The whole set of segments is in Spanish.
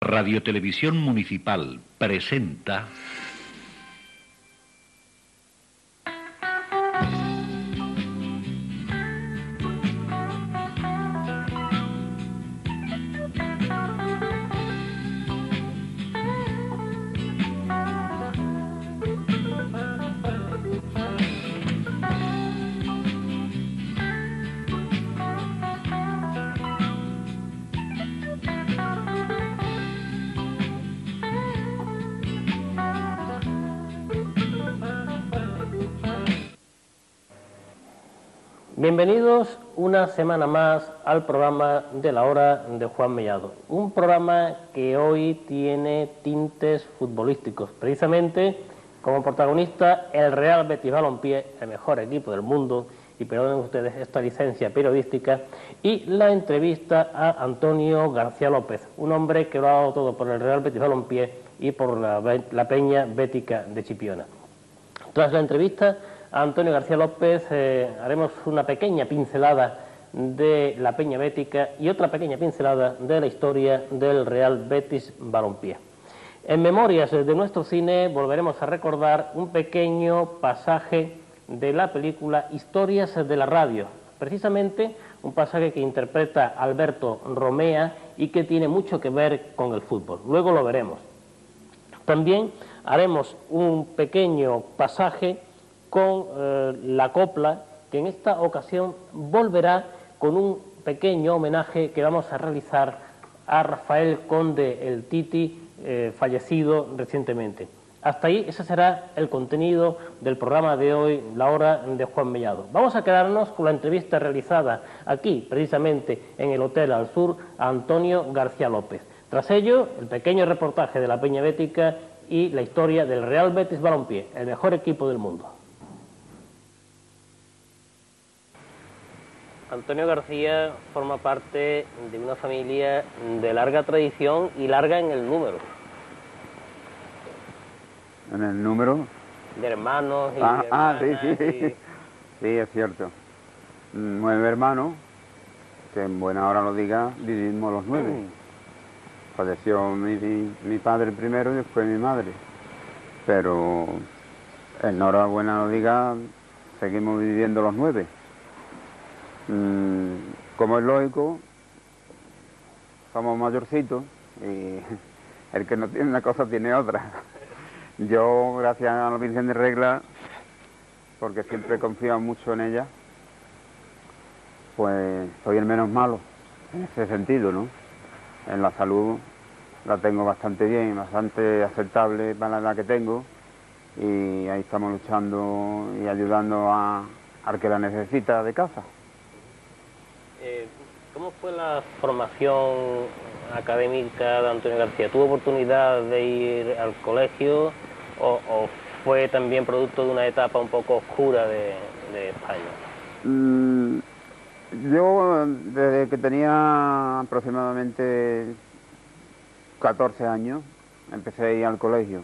Radiotelevisión Municipal presenta... Bienvenidos una semana más al programa de la hora de Juan Mellado, un programa que hoy tiene tintes futbolísticos, precisamente como protagonista el Real Betis Balompié, el mejor equipo del mundo, y perdonen ustedes esta licencia periodística, y la entrevista a Antonio García López, un hombre que lo ha dado todo por el Real Betis Balompié y por la Peña Bética de Chipiona. Tras la entrevista a Antonio García López haremos una pequeña pincelada de la Peña Bética y otra pequeña pincelada de la historia del Real Betis Balompié. En Memorias de nuestro cine volveremos a recordar un pequeño pasaje de la película Historias de la Radio, precisamente un pasaje que interpreta Alberto Romea y que tiene mucho que ver con el fútbol. Luego lo veremos. También haremos un pequeño pasaje con la copla, que en esta ocasión volverá con un pequeño homenaje que vamos a realizar a Rafael Conde, el Titi, fallecido recientemente. Hasta ahí, ese será el contenido del programa de hoy, La Hora de Juan Mellado. Vamos a quedarnos con la entrevista realizada aquí, precisamente en el Hotel Al Sur, a Antonio García López. Tras ello, el pequeño reportaje de la Peña Bética y la historia del Real Betis Balompié, el mejor equipo del mundo. Antonio García forma parte de una familia de larga tradición y larga en el número. ¿En el número? De hermanos y hermanas. Sí. Sí, es cierto. 9 hermanos, que en buena hora lo diga, vivimos los 9. Falleció mi padre primero y después mi madre. Pero en hora buena lo diga, seguimos viviendo los 9. Como es lógico, somos mayorcitos y el que no tiene una cosa tiene otra. Yo, gracias a la Virgen de Regla, porque siempre he confiado mucho en ella, pues soy el menos malo, en ese sentido, ¿no? En la salud la tengo bastante bien, bastante aceptable para la edad que tengo, y ahí estamos luchando y ayudando al que la necesita de casa. ¿Cómo fue la formación académica de Antonio García? ¿Tuvo oportunidad de ir al colegio o fue también producto de una etapa un poco oscura de España? Yo, desde que tenía aproximadamente 14 años, empecé a ir al colegio,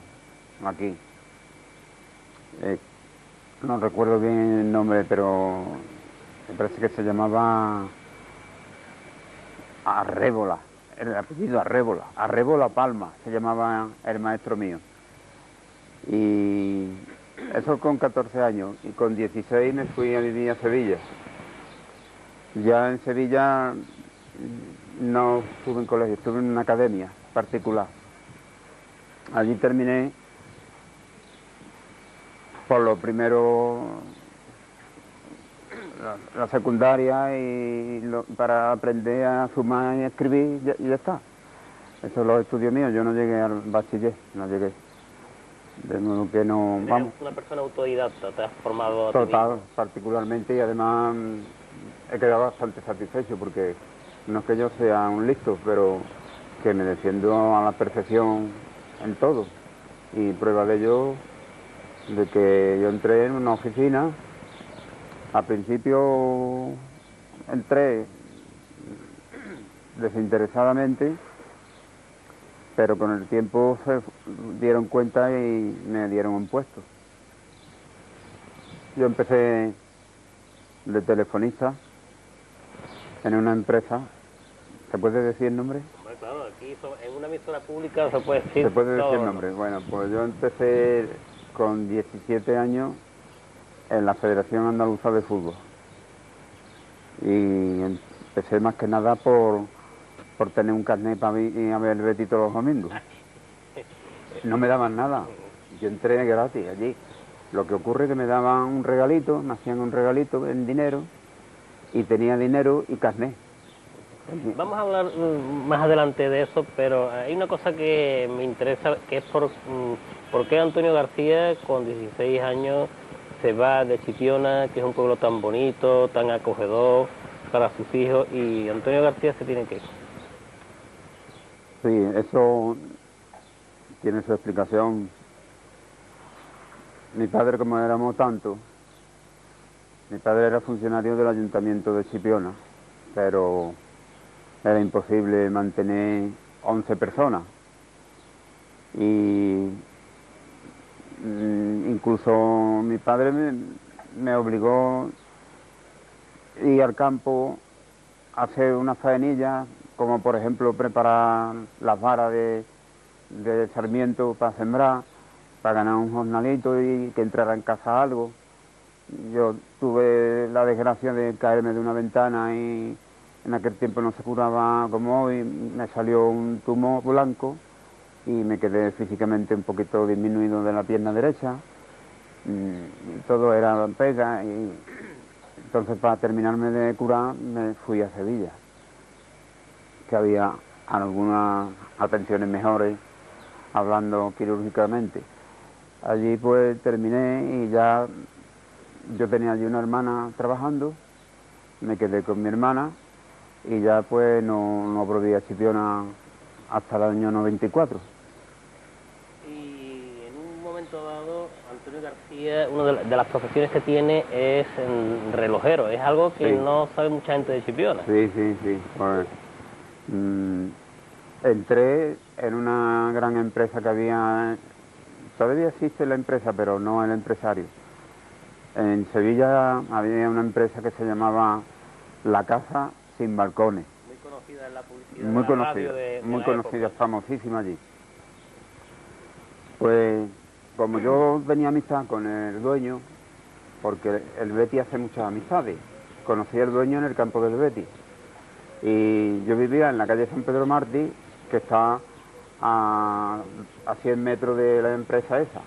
aquí. No recuerdo bien el nombre, pero me parece que se llamaba Arrébola, el apellido Arrébola Palma, se llamaba el maestro mío. Y eso con 14 años, y con 16 me fui a vivir a Sevilla. Ya en Sevilla no estuve en colegio, estuve en una academia particular. Allí terminé por lo primero la secundaria para aprender a sumar y a escribir y ya está. Eso es los estudios míos, yo no llegué al bachiller, no llegué. De modo que no... Vamos. Una persona autodidacta, te has formado... Total, particularmente, y además he quedado bastante satisfecho porque no es que yo sea un listo, pero que me defiendo a la perfección en todo. Y prueba de ello, de que yo entré en una oficina. Al principio entré desinteresadamente, pero con el tiempo se dieron cuenta y me dieron un puesto. Yo empecé de telefonista en una empresa. ¿Se puede decir el nombre? Claro, aquí en una emisora pública se puede decir. Se puede decir todo, el nombre. Bueno, pues yo empecé con 17 años en la Federación Andaluza de Fútbol. Y empecé más que nada por tener un carnet para ir a ver el Betis todos los domingos. No me daban nada. Yo entré gratis allí. Lo que ocurre es que me daban un regalito, me hacían un regalito en dinero, y tenía dinero y carnet. Vamos a hablar más adelante de eso, pero hay una cosa que me interesa, que es por qué Antonio García, con 16 años, se va de Chipiona, que es un pueblo tan bonito, tan acogedor para sus hijos, y Antonio García se tiene que ir. Sí, eso tiene su explicación. Mi padre, como éramos tantos, mi padre era funcionario del Ayuntamiento de Chipiona, pero era imposible mantener 11 personas. Y incluso mi padre me obligó a ir al campo a hacer una faenilla, como por ejemplo preparar las varas de sarmiento para sembrar, para ganar un jornalito y que entrara en casa algo. Yo tuve la desgracia de caerme de una ventana y en aquel tiempo no se curaba como hoy, me salió un tumor blanco y me quedé físicamente un poquito disminuido de la pierna derecha. Y todo era pega, y entonces para terminarme de curar me fui a Sevilla, que había algunas atenciones mejores hablando quirúrgicamente. Allí pues terminé y ya yo tenía allí una hermana trabajando, me quedé con mi hermana y ya pues no volví a Chipiona hasta el año 94. Y en un momento dado, Antonio García, una de las profesiones que tiene es relojero, es algo que Sí. no sabe mucha gente de Chipiona. Sí. Pues, entré en una gran empresa que había, todavía existe la empresa, pero no el empresario. En Sevilla había una empresa que se llamaba La Casa Sin Balcones. Muy conocida en la publicidad, Muy de la conocida, radio de muy la conocida, época. famosísima allí. Pues como yo tenía amistad con el dueño, porque el Betis hace muchas amistades, conocí al dueño en el campo del Betis. Y yo vivía en la calle San Pedro Martí, que está a 100 metros de la empresa esa.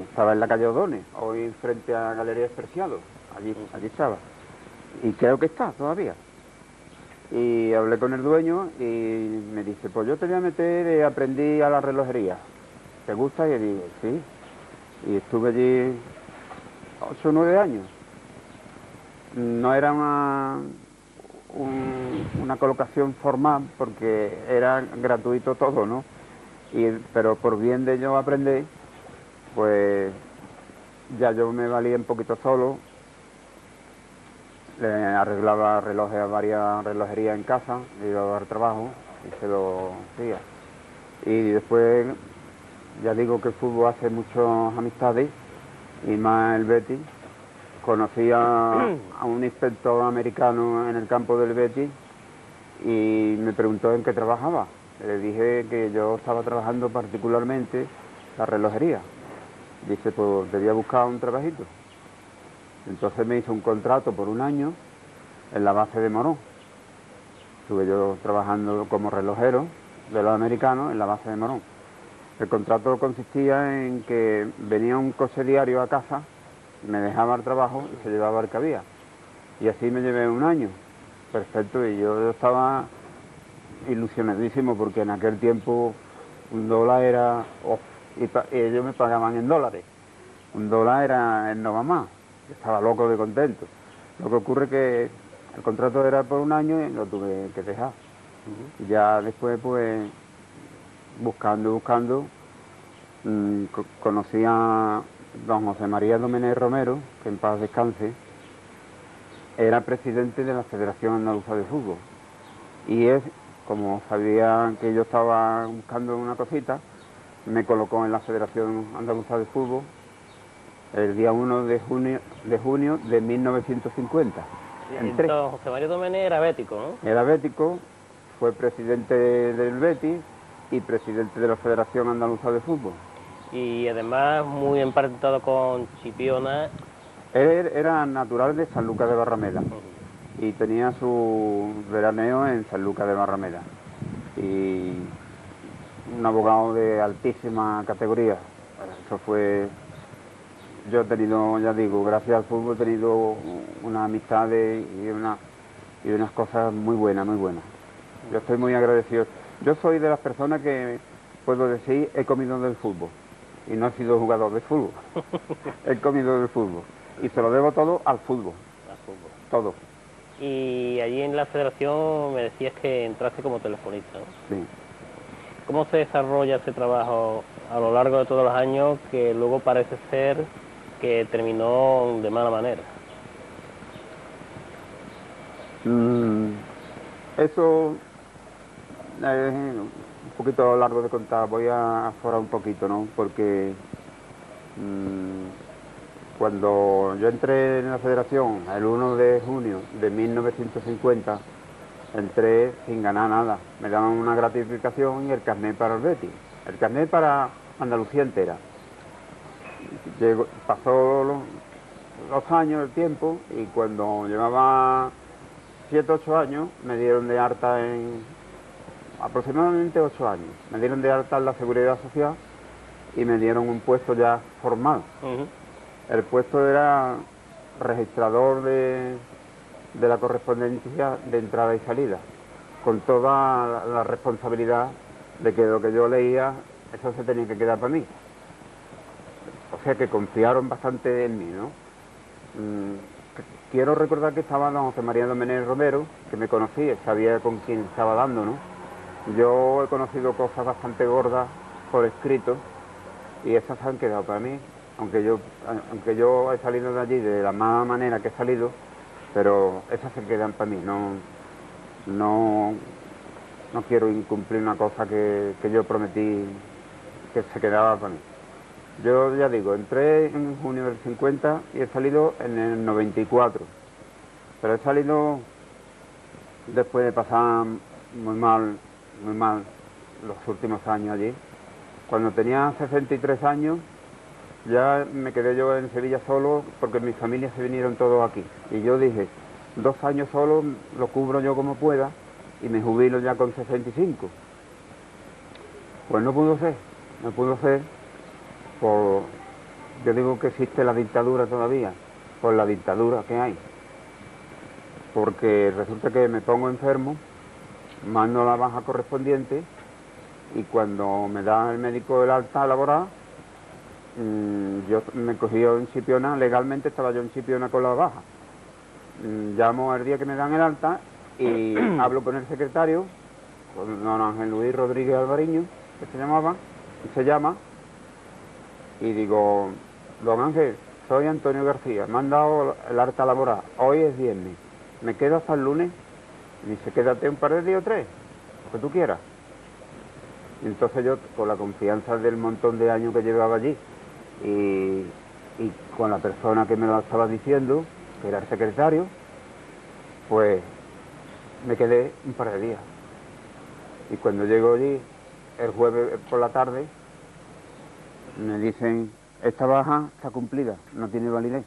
Estaba en la calle O'Donnell, hoy frente a Galería Expresiado, allí estaba. Y creo que está todavía. Y hablé con el dueño y me dice, pues yo te voy a meter, aprendí a la relojería. ¿Te gusta? Y yo digo, sí. Y estuve allí 8 o 9 años. No era una colocación formal porque era gratuito todo, ¿no? Pero por bien de yo aprender, pues ya yo me valía un poquito solo, le arreglaba relojes a varias relojerías en casa, le iba a dar trabajo y se lo hacía. Y después, ya digo que el fútbol hace muchas amistades, y más el Betis. Conocí a un inspector americano en el campo del Betis y me preguntó en qué trabajaba. Le dije que yo estaba trabajando particularmente la relojería. Dice, pues debía buscar un trabajito. Entonces me hizo un contrato por un año en la base de Morón. Estuve yo trabajando como relojero de los americanos en la base de Morón. El contrato consistía en que venía un coche diario a casa, me dejaba el trabajo y se llevaba el que había. Y así me llevé un año. Perfecto, y yo estaba ilusionadísimo porque en aquel tiempo un dólar era... y ellos me pagaban en dólares. Un dólar era en no va más. Yo estaba loco de contento. Lo que ocurre que el contrato era por un año y lo tuve que dejar. Y ya después, pues, buscando, conocí a don José María Domenech Romero, que en paz descanse. Era presidente de la Federación Andaluza de Fútbol. Y él, como sabía que yo estaba buscando una cosita, me colocó en la Federación Andaluza de Fútbol el día 1 de junio de 1950. Entonces, José María Domenech era bético, ¿no? Era bético, fue presidente del Betis y presidente de la Federación Andaluza de Fútbol. Y además muy emparentado con Chipiona. Él era natural de Sanlúcar de Barrameda y tenía su veraneo en Sanlúcar de Barrameda. Y un abogado de altísima categoría. Eso fue... Yo he tenido, ya digo, gracias al fútbol he tenido una amistad y unas cosas muy buenas, muy buenas. Yo estoy muy agradecido. Yo soy de las personas que, puedo decir, he comido del fútbol. Y no he sido jugador de fútbol. He comido del fútbol. Y se lo debo todo al fútbol. Al fútbol. Todo. Y allí en la federación me decías que entraste como telefonista, ¿no? Sí. ¿Cómo se desarrolla ese trabajo a lo largo de todos los años que luego parece ser que terminó de mala manera? Eso es un poquito largo de contar, voy a aforar un poquito, ¿no? Porque cuando yo entré en la federación el 1 de junio de 1950, entré sin ganar nada. Me daban una gratificación y el carnet para el Betis, el carnet para Andalucía entera. Pasó los años, el tiempo, y cuando llevaba 7 o 8 años, me dieron de alta en aproximadamente 8 años. Me dieron de alta en la Seguridad Social y me dieron un puesto ya formal. El puesto era registrador de la correspondencia de entrada y salida, con toda la responsabilidad de que lo que yo leía, eso se tenía que quedar para mí. O sea que confiaron bastante en mí, ¿no? Quiero recordar que estaba don José María Domenech Romero, que me conocía, sabía con quién estaba dando, ¿no? Yo he conocido cosas bastante gordas por escrito y esas se han quedado para mí, aunque yo he salido de allí de la mala manera que he salido, pero esas se quedan para mí, no quiero incumplir una cosa que yo prometí que se quedaba para mí. Yo ya digo, entré en junio del 50 y he salido en el 94, pero he salido después de pasar muy mal los últimos años allí. Cuando tenía 63 años ya me quedé yo en Sevilla solo porque mi familia se vinieron todos aquí. Y yo dije, 2 años solo lo cubro yo como pueda y me jubilo ya con 65. Pues no pudo ser. Yo digo que existe la dictadura todavía, por la dictadura que hay. Porque resulta que me pongo enfermo, mando la baja correspondiente y cuando me da el médico el alta laboral, yo me cogí en Chipiona, legalmente estaba yo en Chipiona con la baja. Llamo el día que me dan el alta y hablo con el secretario, con don Ángel Luis Rodríguez Alvariño, que se llama, y digo, don Ángel, soy Antonio García, me han dado el alta laboral, hoy es viernes, me quedo hasta el lunes. Y dice, quédate un par de días o 3, lo que tú quieras. Y entonces yo, con la confianza del montón de años que llevaba allí y con la persona que me lo estaba diciendo, que era el secretario, pues me quedé un par de días. Y cuando llego allí, el jueves por la tarde, me dicen, esta baja está cumplida, no tiene validez,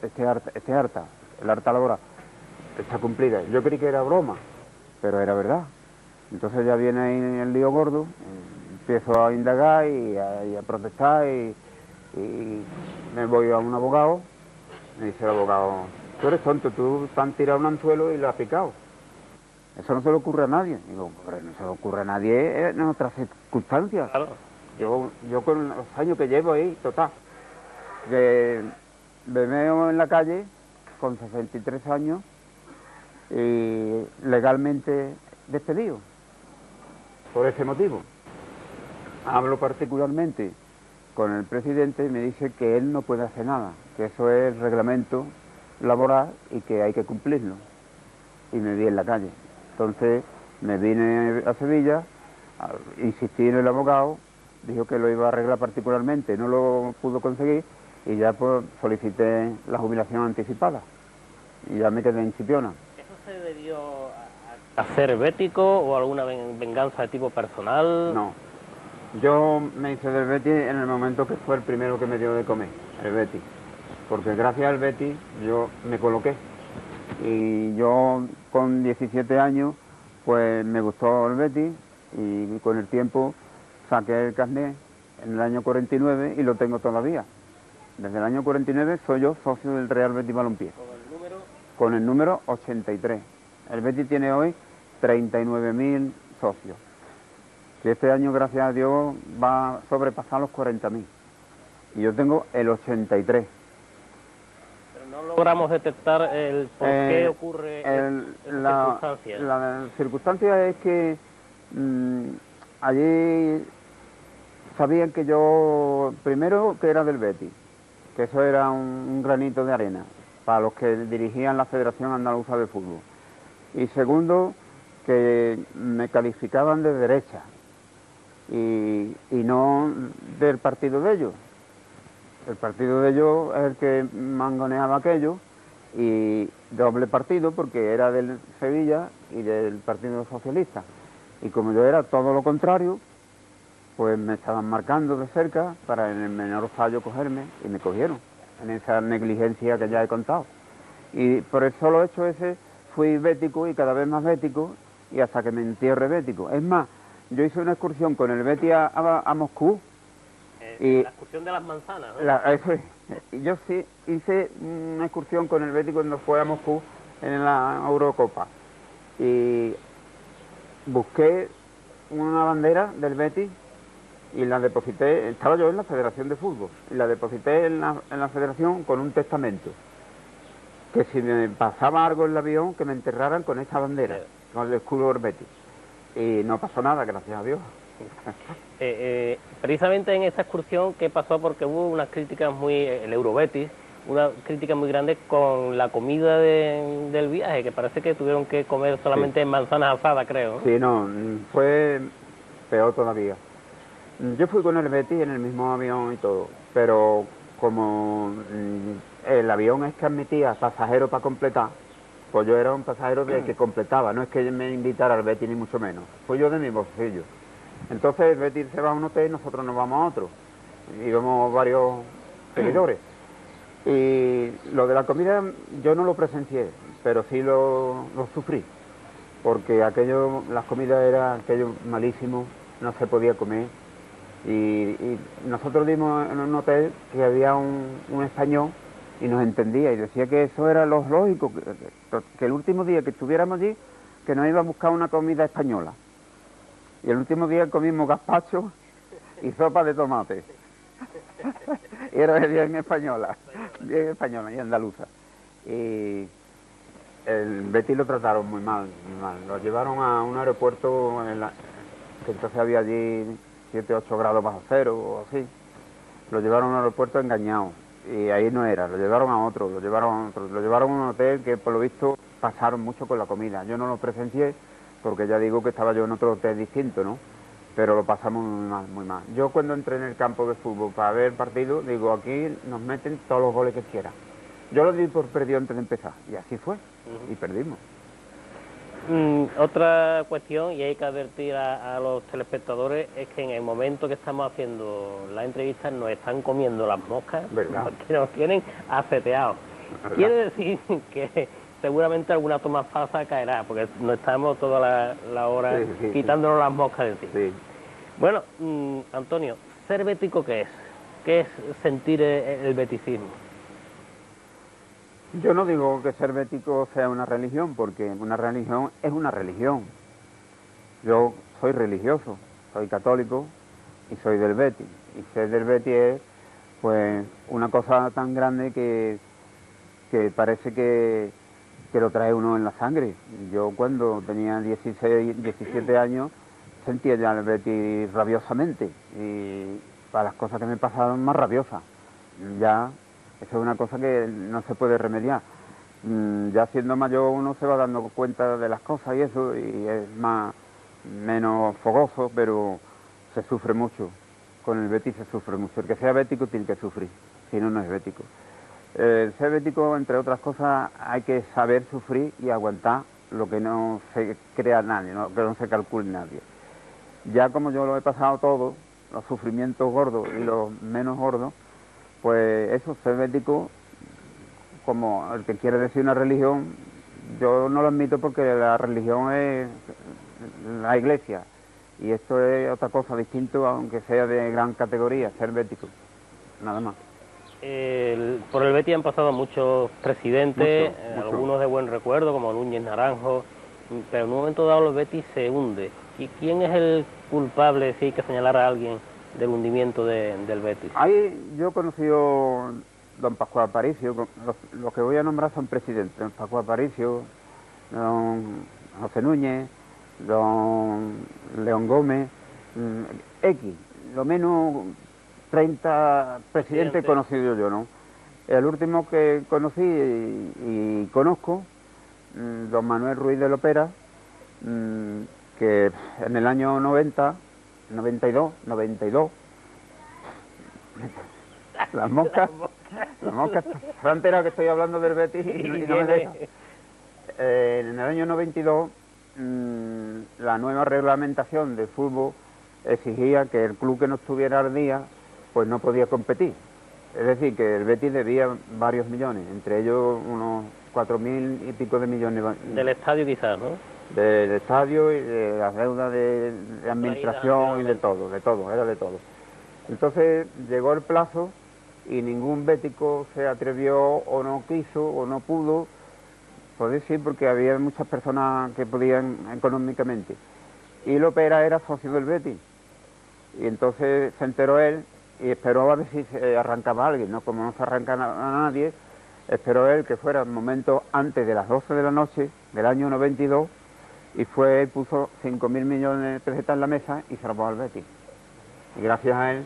el alta laboral, está cumplida. Yo creí que era broma, pero era verdad. Entonces ya viene ahí el lío gordo, empiezo a indagar y a protestar y me voy a un abogado, me dice el abogado, tú eres tonto, tú te han tirado un anzuelo y lo has picado. Eso no se le ocurre a nadie. Digo, hombre, no se le ocurre a nadie en otras circunstancias. Claro. Yo con los años que llevo ahí, total, que me veo en la calle con 63 años y legalmente despedido. Por ese motivo. Hablo particularmente con el presidente y me dice que él no puede hacer nada, que eso es reglamento laboral y que hay que cumplirlo. Y me vi en la calle. Entonces me vine a Sevilla, insistí en el abogado, dijo que lo iba a arreglar particularmente, no lo pudo conseguir y ya pues solicité la jubilación anticipada y ya me quedé en Chipiona. ¿Eso se debió a ¿A ser bético o alguna venganza de tipo personal? No. Yo me hice del Betis en el momento que fue el primero que me dio de comer, el Betis. Porque gracias al Betis yo me coloqué. Y yo con 17 años pues me gustó el Betis y con el tiempo saqué el carnet en el año 49 y lo tengo todavía. Desde el año 49 soy yo socio del Real Betis Balompié. ¿Con el número? Con el número 83. El Betis tiene hoy 39.000 socios. Y este año, gracias a Dios, va a sobrepasar los 40.000. Y yo tengo el 83. Pero no logramos detectar el por qué ocurre esa circunstancia. La circunstancia es que allí sabían que yo, primero que era del Betis, que eso era un granito de arena para los que dirigían la Federación Andaluza de Fútbol. Y segundo, que me calificaban de derecha y no del partido de ellos. El partido de ellos es el que mangoneaba aquello y doble partido porque era del Sevilla y del Partido Socialista. Y como yo era todo lo contrario, pues me estaban marcando de cerca para en el menor fallo cogerme y me cogieron en esa negligencia que ya he contado. Y por el solo hecho ese fui bético y cada vez más bético y hasta que me entierre bético. Es más, yo hice una excursión con el Betis a Moscú. La excursión de las manzanas, ¿no? Yo sí hice una excursión con el Betis cuando fue a Moscú en la Eurocopa. Y busqué una bandera del Betis y la deposité, estaba yo en la Federación de Fútbol, y la deposité en la Federación con un testamento. Que si me pasaba algo en el avión, que me enterraran con esta bandera, con el escudo del Betis. Y no pasó nada, gracias a Dios. Precisamente en esa excursión, ¿qué pasó? Porque hubo unas críticas el Eurobetis, una crítica muy grande con la comida del viaje, que parece que tuvieron que comer solamente manzanas asadas, creo, ¿no? Sí, no, fue peor todavía. Yo fui con el Betis en el mismo avión y todo, pero como el avión es que admitía pasajeros para completar, pues yo era un pasajero que completaba, no es que me invitara al Betis ni mucho menos, fui yo de mi bolsillo. Entonces el Betis se va a un hotel y nosotros nos vamos a otro, íbamos varios seguidores. Y lo de la comida yo no lo presencié, pero sí lo sufrí, porque las comidas eran aquello malísimo, no se podía comer. Y nosotros dimos en un hotel que había un español y nos entendía y decía que eso era lo lógico, que el último día que estuviéramos allí, que nos iba a buscar una comida española. Y el último día comimos gazpacho y sopa de tomate. Y era bien española y andaluza. Y el Betis lo trataron muy mal, muy mal. Lo llevaron a un aeropuerto que entonces había allí 7, 8 grados bajo cero o así. Lo llevaron a un aeropuerto engañado. Y ahí no era, lo llevaron a otro, lo llevaron a un hotel que por lo visto pasaron mucho con la comida. Yo no lo presencié porque ya digo que estaba yo en otro hotel distinto, ¿no? Pero lo pasamos muy mal, muy mal. Yo cuando entré en el campo de fútbol para ver el partido, digo, aquí nos meten todos los goles que quieran. Yo lo di por perdido antes de empezar, y así fue, y perdimos. Otra cuestión, y hay que advertir a los telespectadores, es que en el momento que estamos haciendo la entrevista nos están comiendo las moscas, ¿verdad? Porque nos tienen aseteados. Quiere decir que seguramente alguna toma falsa caerá, porque no estamos toda la hora quitándonos las moscas de encima. Sí. Bueno, Antonio, ¿ser bético qué es? ¿Qué es sentir el beticismo? Yo no digo que ser bético sea una religión, porque una religión es una religión. Yo soy religioso, soy católico y soy del Betis. Y ser del Betis es pues una cosa tan grande que parece que lo trae uno en la sangre. Yo cuando tenía 16, 17 años sentía ya el Betis rabiosamente y para las cosas que me pasaron más rabiosas. Ya eso es una cosa que no se puede remediar. Ya siendo mayor uno se va dando cuenta de las cosas y eso, y es menos fogoso, pero se sufre mucho. Con el Betis se sufre mucho. El que sea bético tiene que sufrir, si no, no es bético. Ser bético, entre otras cosas, hay que saber sufrir y aguantar lo que no se crea nadie, que no se calcule nadie. Ya como yo lo he pasado todo, los sufrimientos gordos y los menos gordos, pues eso, ser bético, como el que quiere decir una religión, yo no lo admito porque la religión es la iglesia y esto es otra cosa distinto, aunque sea de gran categoría, ser bético, nada más. Por el Betis han pasado muchos presidentes, Mucho. algunos de buen recuerdo, como Núñez Naranjo, pero en un momento dado el Betis se hunde. ¿Y quién es el culpable, si hay que señalar a alguien, del hundimiento del Betis? Ahí yo he conocido don Pascual Aparicio, los que voy a nombrar son presidentes, don Pascual Aparicio, don José Núñez, don León Gómez, X, lo menos 30 presidentes he conocido yo, ¿no? El último que conocí y conozco, don Manuel Ruiz de Lopera, que en el año 90, 92, las moscas se han enterado que estoy hablando del Betis y no me dejan. En el año 92, la nueva reglamentación del fútbol exigía que el club que no estuviera al día, pues no podía competir. Es decir, que el Betis debía varios millones, entre ellos unos 4.000 y pico de millones. Del estadio quizás, ¿no? Del estadio y de las deudas de administración y de todo, era de todo. Entonces llegó el plazo y ningún bético se atrevió o no quiso o no pudo, por decir, porque había muchas personas que podían económicamente. Y Lopera era socio del Betis. Y entonces se enteró él y esperó a ver si se arrancaba alguien, ¿no? Como no se arranca a nadie, esperó él que fuera el momento antes de las 12 de la noche del año 92 y fue y puso 5.000 millones de pesetas en la mesa y se robó al Betis. Y gracias a él,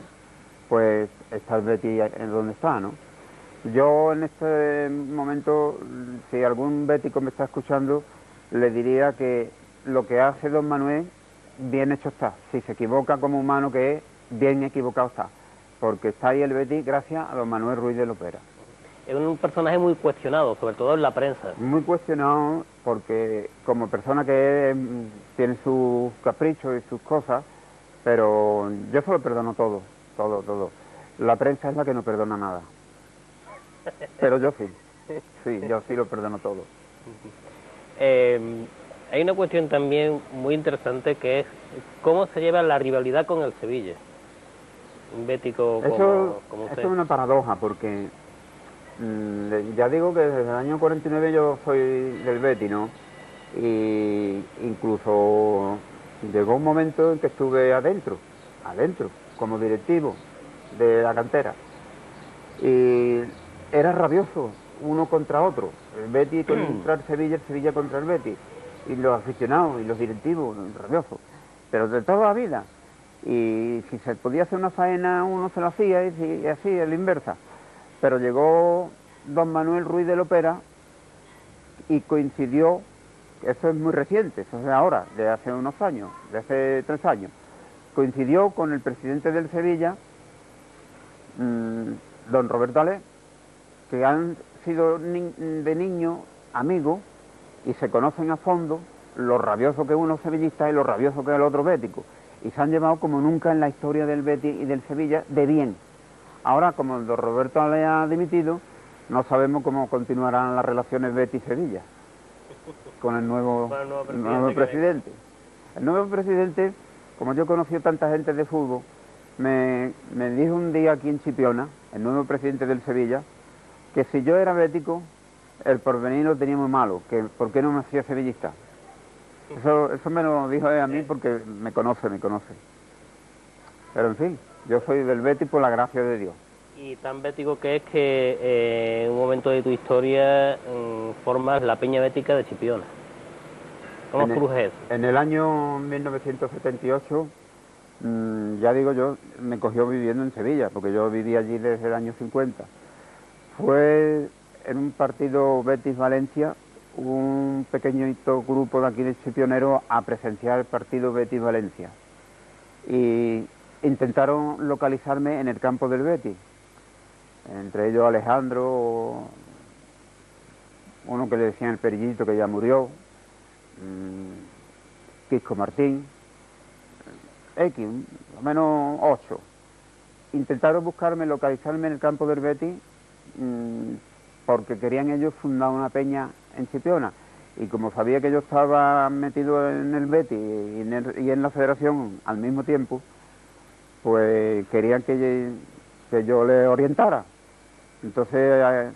pues está el Betis en donde está, ¿no? Yo en este momento, si algún bético me está escuchando, le diría que lo que hace don Manuel, bien hecho está. Si se equivoca como humano que es, bien equivocado está. Porque está ahí el Betis gracias a don Manuel Ruiz de Lopera. Es un personaje muy cuestionado, sobre todo en la prensa. Muy cuestionado porque como persona que es, tiene sus caprichos y sus cosas, pero yo se lo perdono todo. La prensa es la que no perdona nada. Pero yo sí, yo sí lo perdono todo. Hay una cuestión también muy interesante que es cómo se lleva la rivalidad con el Sevilla. Un bético como usted. Eso es una paradoja porque ya digo que desde el año 49 yo soy del Betis, ¿no? Y incluso llegó un momento en que estuve adentro, como directivo de la cantera. Y era rabioso uno contra otro, el Betis contra el Sevilla contra el Betis, y los aficionados y los directivos, rabiosos, pero de toda la vida. Y si se podía hacer una faena uno se lo hacía y así, a la inversa. Pero llegó don Manuel Ruiz de Lopera y coincidió, eso es muy reciente, eso es de ahora, de hace unos años, de hace 3 años, coincidió con el presidente del Sevilla, don Roberto Alé, que han sido de niños amigos y se conocen a fondo lo rabioso que uno es sevillista y lo rabioso que es el otro bético. Y se han llevado como nunca en la historia del Betis y del Sevilla de bien. Ahora, como el don Roberto Alé ha dimitido, no sabemos cómo continuarán las relaciones Betis-Sevilla con el nuevo presidente. El nuevo presidente, como yo he conocido tanta gente de fútbol, me dijo un día aquí en Chipiona, el nuevo presidente del Sevilla, que si yo era bético, el porvenir lo tenía muy malo, que por qué no me hacía sevillista. Eso me lo dijo a mí porque me conoce. Pero en fin, yo soy del Betis por la gracia de Dios. Y tan bético que es que en un momento de tu historia formas la Peña Bética de Chipiona. ¿Cómo surge eso? En el año 1978, ya digo yo, me cogió viviendo en Sevilla, porque yo viví allí desde el año 50. Fue en un partido Betis-Valencia, un pequeñito grupo de aquí de Chipioneros a presenciar el partido Betis-Valencia. Y intentaron localizarme en el campo del Betis. Entre ellos Alejandro, uno que le decían el Perillito, que ya murió, Quisco Martín, X, más o menos 8. Intentaron buscarme, localizarme en el campo del Betis, porque querían ellos fundar una peña en Chipiona. Y como sabía que yo estaba metido en el Betis y en la federación al mismo tiempo, pues querían que yo le orientara. Entonces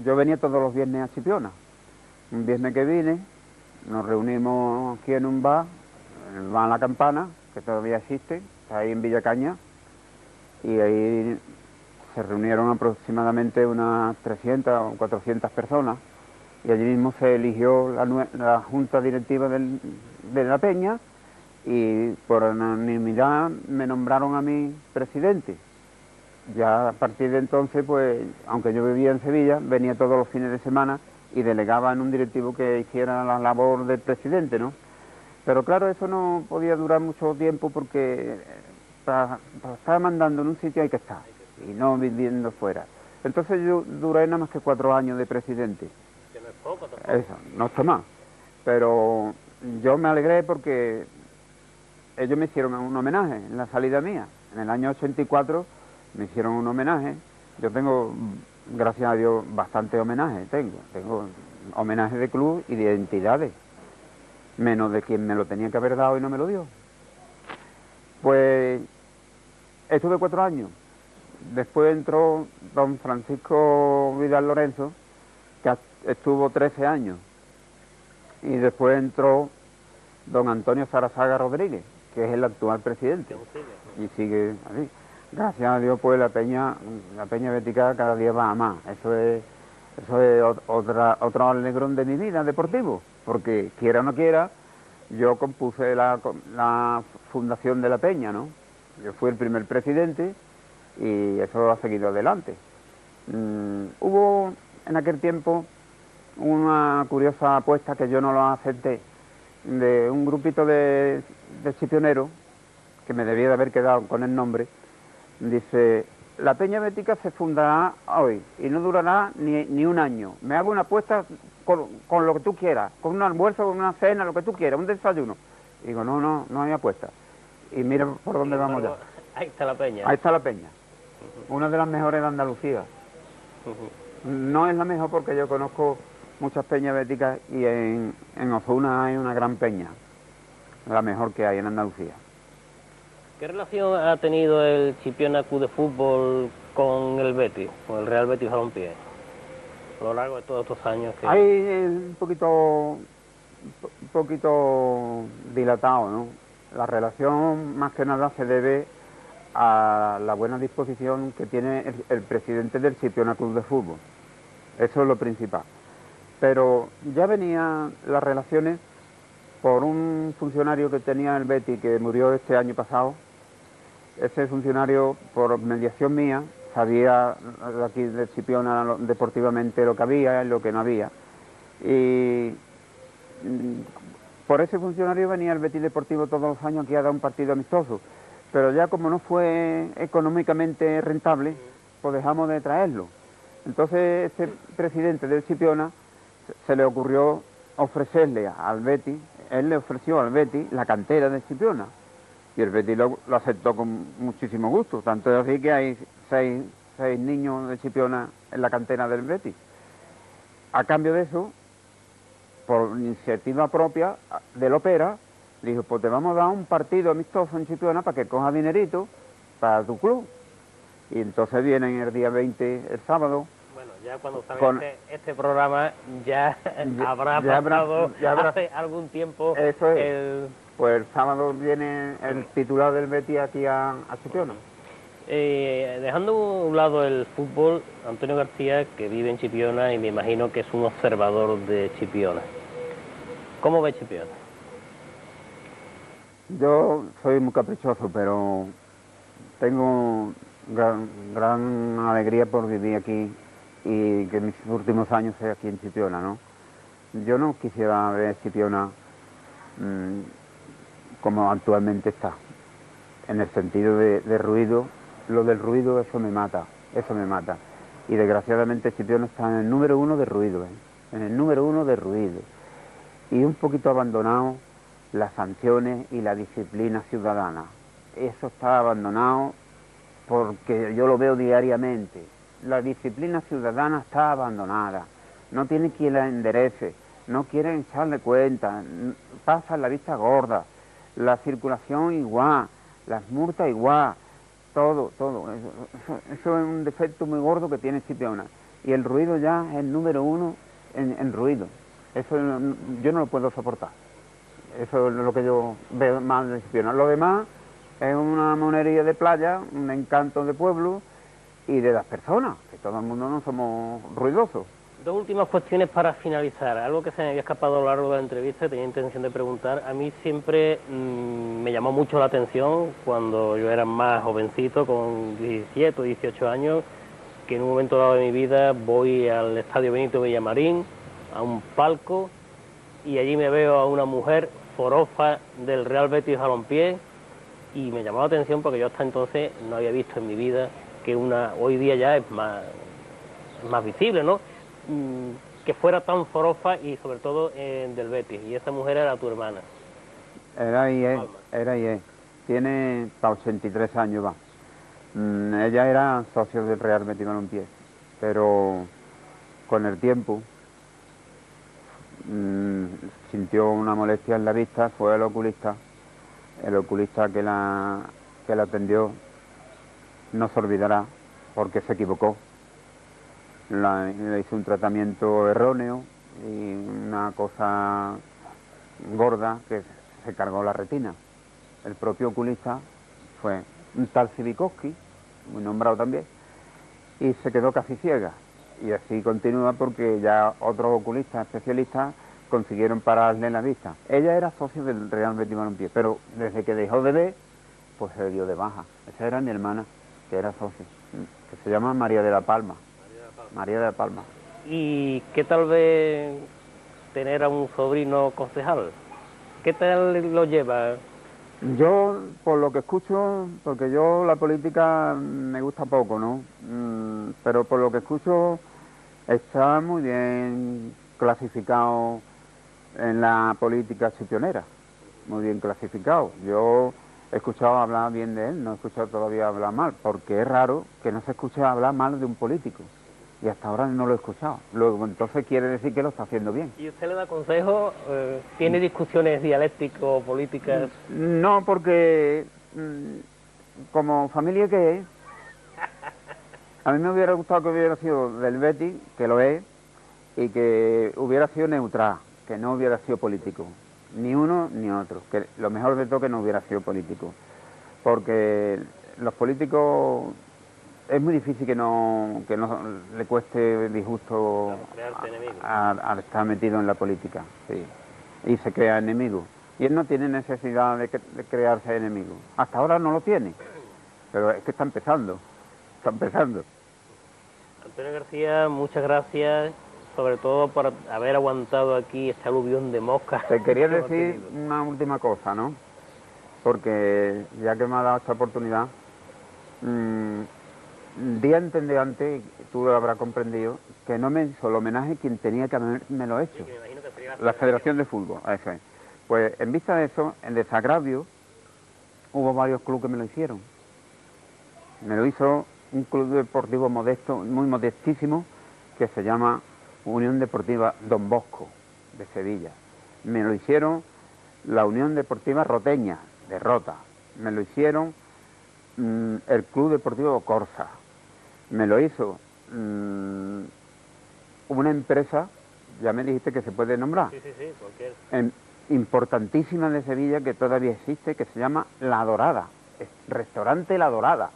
yo venía todos los viernes a Chipiona. Un viernes que vine, nos reunimos aquí en un bar, el bar La Campana, que todavía existe, está ahí en Villacaña, y ahí se reunieron aproximadamente unas 300 o 400 personas, y allí mismo se eligió la junta directiva de la peña, y por unanimidad me nombraron a mí presidente. Ya a partir de entonces, pues, aunque yo vivía en Sevilla, venía todos los fines de semana y delegaba en un directivo que hiciera la labor del presidente, ¿no? Pero claro, eso no podía durar mucho tiempo porque para estar mandando en un sitio hay que estar y no viviendo fuera. Entonces yo duré nada más que 4 años de presidente. Que no es poco tampoco. Eso, no está más. Pero yo me alegré porque ellos me hicieron un homenaje en la salida mía. En el año 84 me hicieron un homenaje. Yo tengo, gracias a Dios, bastante homenaje. Tengo homenaje de club y de entidades. Menos de quien me lo tenía que haber dado y no me lo dio. Pues estuve 4 años. Después entró don Francisco Vidal Lorenzo, que estuvo 13 años. Y después entró don Antonio Zarazaga Rodríguez, que es el actual presidente. Y sigue así. Gracias a Dios, pues la peña bética cada día va a más. Eso es otro alegrón de mi vida deportivo, porque quiera o no quiera, yo compuse la fundación de la peña, ¿no? Yo fui el primer presidente y eso ha seguido adelante. Hubo en aquel tiempo una curiosa apuesta que yo no la acepté, de un grupito de chipioneros, que me debía de haber quedado con el nombre. Dice: la peña bética se fundará hoy y no durará ni un año. Me hago una apuesta con lo que tú quieras, con un almuerzo, con una cena, lo que tú quieras, un desayuno. Y digo, no hay apuesta. Y mira por dónde vamos ya. Ahí está la peña. Ahí está la peña. Una de las mejores de Andalucía. No es la mejor porque yo conozco muchas peñas béticas y en Ozuna hay una gran peña, la mejor que hay en Andalucía. ¿Qué relación ha tenido el Chipiona Club de Fútbol con el Betis, con el Real Betis Balompié, a lo largo de todos estos años? Hay un poquito dilatado, ¿no? La relación más que nada se debe a la buena disposición que tiene el presidente del Chipiona Club de Fútbol. Eso es lo principal. Pero ya venían las relaciones por un funcionario que tenía el Betis que murió este año pasado. Ese funcionario, por mediación mía, sabía aquí de Chipiona deportivamente lo que había y lo que no había. Y por ese funcionario venía el Betis Deportivo todos los años aquí a dar un partido amistoso. Pero ya como no fue económicamente rentable, pues dejamos de traerlo. Entonces este presidente del Chipiona se le ocurrió ofrecerle al Betis, él le ofreció al Betis la cantera de Chipiona. Y el Betis lo aceptó con muchísimo gusto. Tanto es así que hay seis niños de Chipiona en la cantera del Betis. A cambio de eso, por iniciativa propia del Opera, le dijo, pues te vamos a dar un partido amistoso en Chipiona para que coja dinerito para tu club. Y entonces vienen el día 20, el sábado. Bueno, ya cuando salga este programa ya habrá pasado hace algún tiempo. Eso es. Pues el sábado viene el titular del Betis aquí a Chipiona. Dejando a un lado el fútbol, Antonio García, que vive en Chipiona y me imagino que es un observador de Chipiona. ¿Cómo ve Chipiona? Yo soy muy caprichoso, pero tengo gran alegría por vivir aquí y que mis últimos años sea aquí en Chipiona, ¿no? Yo no quisiera ver Chipiona como actualmente está, en el sentido de ruido. Lo del ruido, eso me mata. Y desgraciadamente Chipiona está en el número 1 de ruido, en el número 1 de ruido. y un poquito abandonado las sanciones y la disciplina ciudadana. Eso está abandonado porque yo lo veo diariamente. La disciplina ciudadana está abandonada, no tiene quien la enderece, no quieren echarle cuenta, pasa la vista gorda, la circulación igual, las multas igual, todo. Eso es un defecto muy gordo que tiene Chipiona. Y el ruido ya es el número uno en ruido. Eso yo no lo puedo soportar. Eso es lo que yo veo más de Chipiona. Lo demás es una monería de playa, un encanto de pueblo y de las personas, que todo el mundo no somos ruidosos. Dos últimas cuestiones para finalizar. Algo que se me había escapado a lo largo de la entrevista, tenía intención de preguntar. A mí siempre me llamó mucho la atención cuando yo era más jovencito, con 17 o 18 años, que en un momento dado de mi vida voy al Estadio Benito Villamarín, a un palco, y allí me veo a una mujer forofa del Real Betis Balompié, y me llamó la atención porque yo hasta entonces no había visto en mi vida que hoy día ya es más visible, ¿no? Que fuera tan forofa y sobre todo del Betis, y esa mujer era tu hermana. Era y es. Tiene para 83 años va. Ella era socio del Real Betis Balompié, pero con el tiempo sintió una molestia en la vista, fue al oculista. El oculista que la atendió no se olvidará porque se equivocó. Le hizo un tratamiento erróneo y una cosa gorda que se cargó la retina. El propio oculista fue un tal Sivikoski, muy nombrado también, y se quedó casi ciega. Y así continúa porque ya otros oculistas especialistas consiguieron pararle la vista. Ella era socio del Real Betis Balompié, pero desde que dejó de ver, pues se dio de baja. Esa era mi hermana, que era socio, que se llama María de la Palma. María de la Palma. ¿Y qué tal vez tener a un sobrino concejal? ¿Qué tal lo lleva? Yo, por lo que escucho, porque yo la política me gusta poco, ¿no? Pero por lo que escucho está muy bien clasificado en la política chipionera, muy bien clasificado. Yo he escuchado hablar bien de él, no he escuchado todavía hablar mal, porque es raro que no se escuche hablar mal de un político. Y hasta ahora no lo he escuchado. Luego, entonces quiere decir que lo está haciendo bien. ¿Y usted le da consejos? ¿Tiene discusiones dialéctico-políticas? No, porque como familia que es, a mí me hubiera gustado que hubiera sido del Betis, que lo es, y que hubiera sido neutral, que no hubiera sido político. Ni uno ni otro. Que lo mejor de todo que no hubiera sido político. Porque los políticos es muy difícil que no le cueste disgusto a estar metido en la política, sí. Y se crea enemigo. Y él no tiene necesidad de crearse enemigo. Hasta ahora no lo tiene, pero es que está empezando. Antonio García, muchas gracias, sobre todo por haber aguantado aquí este aluvión de moscas. Te quería decir una última cosa, ¿no? Porque ya que me ha dado esta oportunidad, día de antes, tú lo habrás comprendido, que no me hizo el homenaje quien tenía que haberme hecho. La Federación de Fútbol, eso es. Pues en vista de eso, en desagravio, hubo varios clubes que me lo hicieron. Me lo hizo un club deportivo modesto, muy modestísimo, que se llama Unión Deportiva Don Bosco, de Sevilla. Me lo hicieron la Unión Deportiva Roteña, de Rota. Me lo hicieron el Club Deportivo Corsa. Me lo hizo una empresa, ya me dijiste que se puede nombrar, Sí, cualquier. Importantísima de Sevilla, que todavía existe, que se llama La Dorada, Restaurante La Dorada.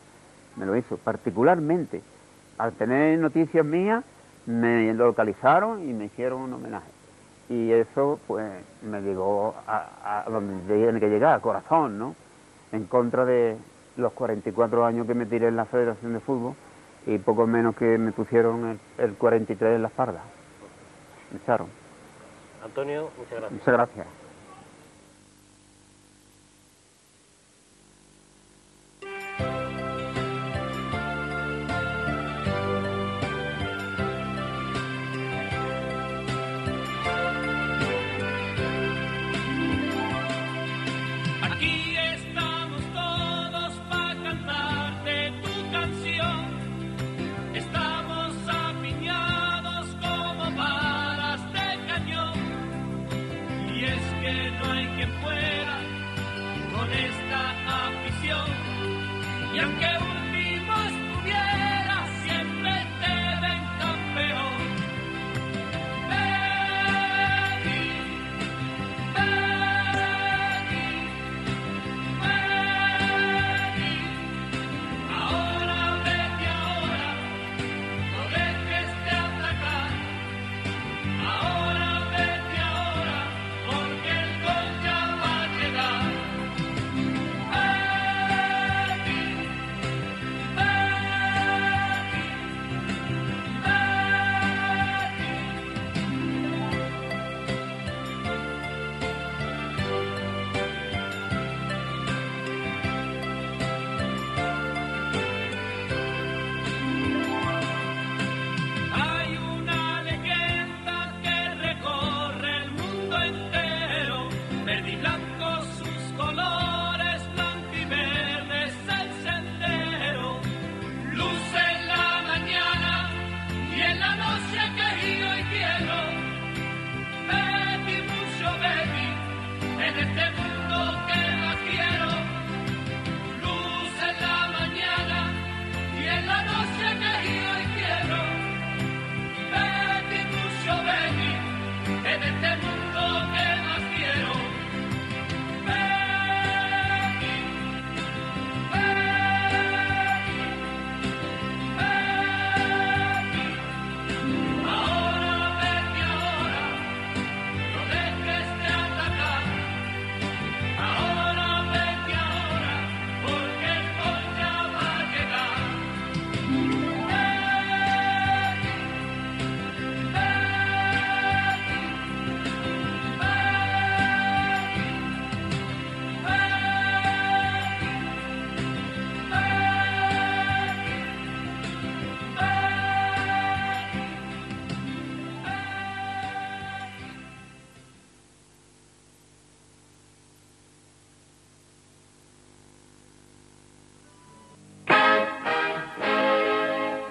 Me lo hizo particularmente. Al tener noticias mías, me localizaron y me hicieron un homenaje. Y eso, pues, me llegó a donde tiene que llegar, al corazón, ¿no? En contra de los 44 años que me tiré en la Federación de Fútbol y poco menos que me pusieron el 43 en la espalda. Me echaron. Antonio, muchas gracias. Muchas gracias.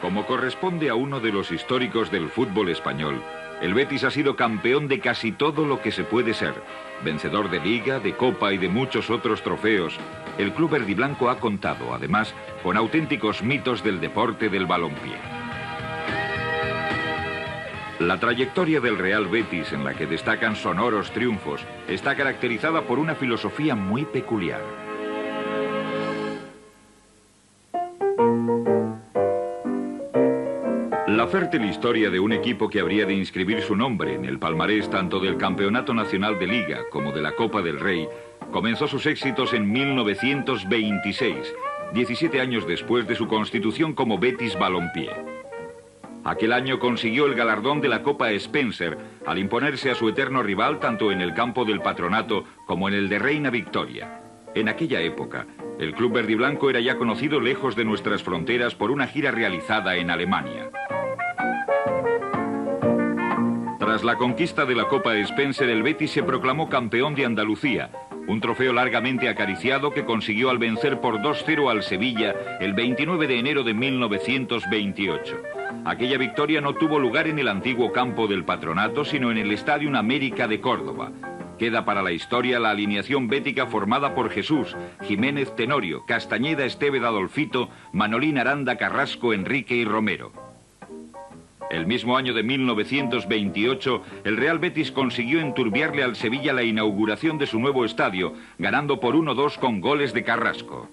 Como corresponde a uno de los históricos del fútbol español, el Betis ha sido campeón de casi todo lo que se puede ser. Vencedor de Liga, de Copa y de muchos otros trofeos, el club verdiblanco ha contado, además, con auténticos mitos del deporte del balompié. La trayectoria del Real Betis, en la que destacan sonoros triunfos, está caracterizada por una filosofía muy peculiar. La fértil historia de un equipo que habría de inscribir su nombre en el palmarés tanto del Campeonato Nacional de Liga como de la Copa del Rey comenzó sus éxitos en 1926, 17 años después de su constitución como Betis Balompié. Aquel año consiguió el galardón de la Copa Spencer al imponerse a su eterno rival tanto en el campo del Patronato como en el de Reina Victoria. En aquella época, el club verdiblanco era ya conocido lejos de nuestras fronteras por una gira realizada en Alemania. Tras la conquista de la Copa Spencer, el Betis se proclamó campeón de Andalucía, un trofeo largamente acariciado que consiguió al vencer por 2-0 al Sevilla el 29 de enero de 1928. Aquella victoria no tuvo lugar en el antiguo campo del Patronato, sino en el Estadio América de Córdoba. Queda para la historia la alineación bética formada por Jesús, Jiménez Tenorio, Castañeda Esteve Adolfito, Manolín Aranda Carrasco, Enrique y Romero. El mismo año de 1928, el Real Betis consiguió enturbiarle al Sevilla la inauguración de su nuevo estadio, ganando por 1-2 con goles de Carrasco.